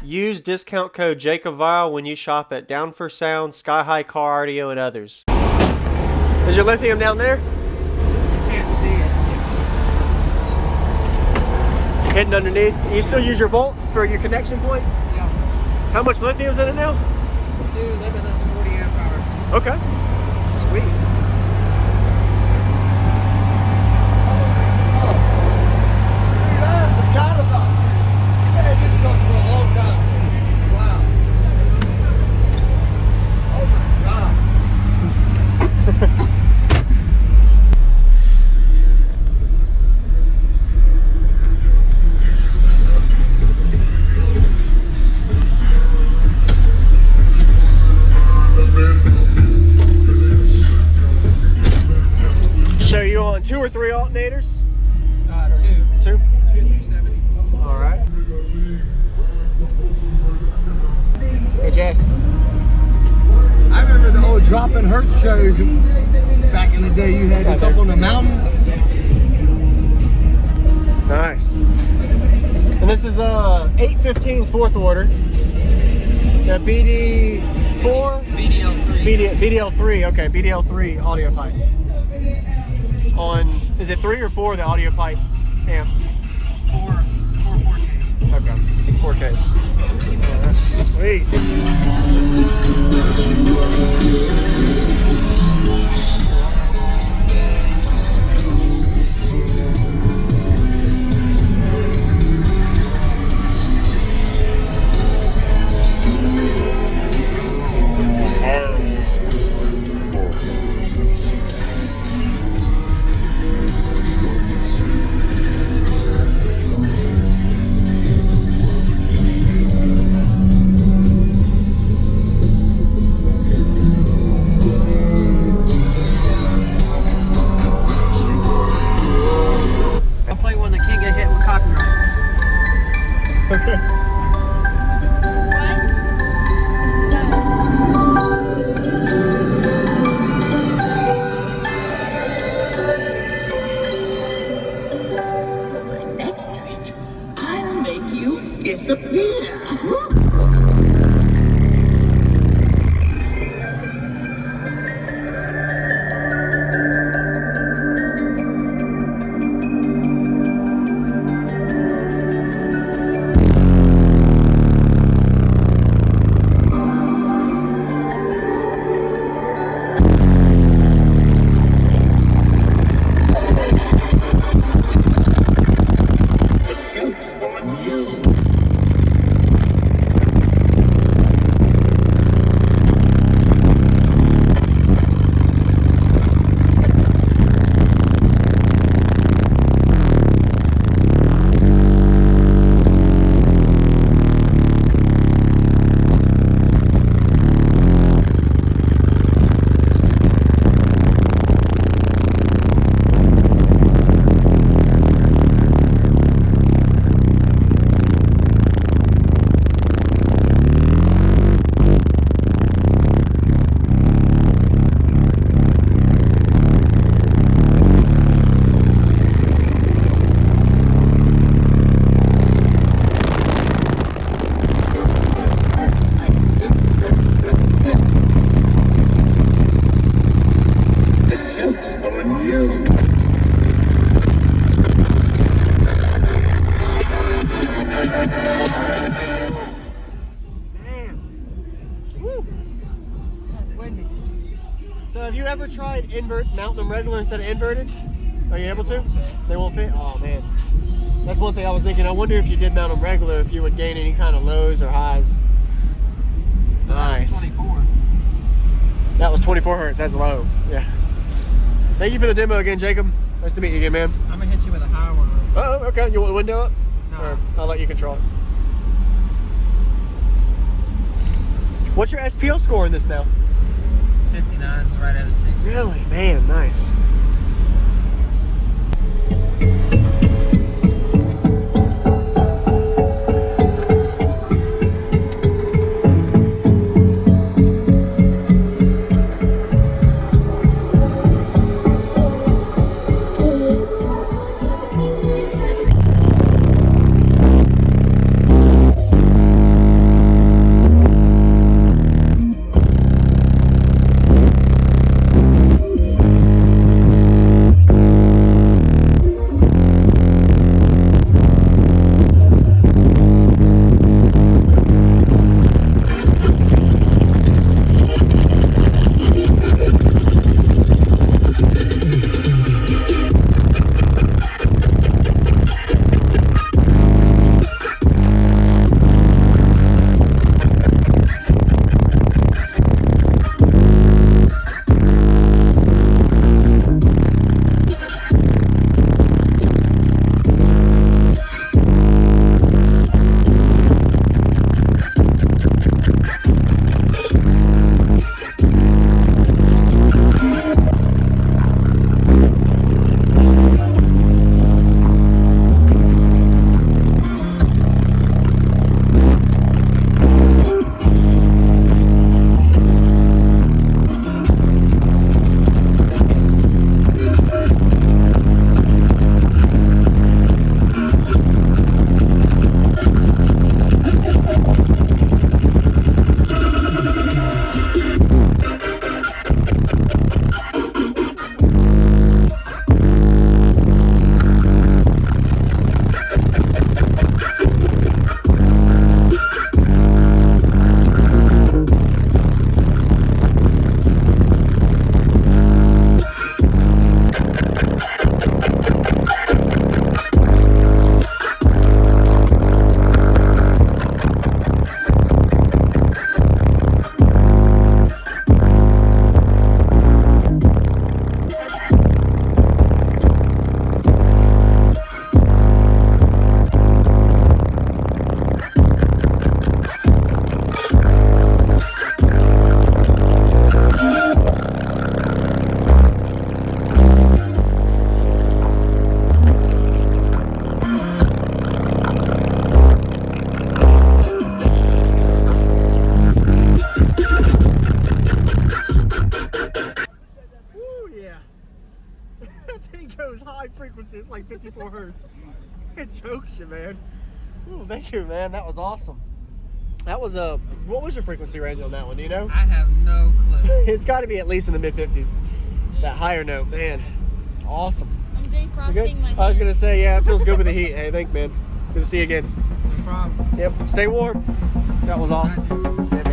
Use discount code JacobViral when you shop at Down for Sound, Sky High Car Audio, and others. Is your lithium down there? Can't see it. Hidden underneath. You still use your bolts for your connection point? Yeah. How much lithium's in it now? 2 limitless 40 amp hours. Okay. Sweet. I forgot about you. Yeah, this took for a long time. Wow. Oh my God. So you on 2 or 3 alternators? 2. 2? 370. All right. Hey Jess. I remember the old Drop and Hurt shows back in the day. You had this up on the mountain. Nice. And this is 815's 4th order. The BD4? BDL3. BDL3, okay, BDL3 audio pipes. On, is it 3 or 4 the audio pipe amps? 4 4Ks. Okay, 4Ks. Alright, sweet. I'll play one that can't get hit with copyright. Okay. Next trick, I'll make you disappear. Joke's on you. The joke's on you. Man. Woo. That's windy. So have you ever tried mounting them regular instead of inverted? Are you able to? They won't fit? Oh man. That's one thing I was thinking. I wonder if you did mount them regular, if you would gain any kind of lows or highs. Nice. 24. That was 24 hertz. That's low. Yeah. Thank you for the demo again, Jacob. Nice to meet you again, man. I'm gonna hit you with a high one. Oh, okay. You want the window up? No. Or I'll let you control it. What's your SPL score in this now? 59 is right at a 6. Really? Man, nice. 54 hertz. It chokes you, man. Ooh, thank you, man. That was awesome. That was a. What was your frequency range on that one? Do you know? I have no clue. It's got to be at least in the mid 50s. That higher note, man. Awesome. I'm You good? defrosting my I was gonna say, yeah, it feels good with the heat. Hey, thanks, man. Good to see you again. No problem. Yep. Stay warm. That was awesome. Yeah,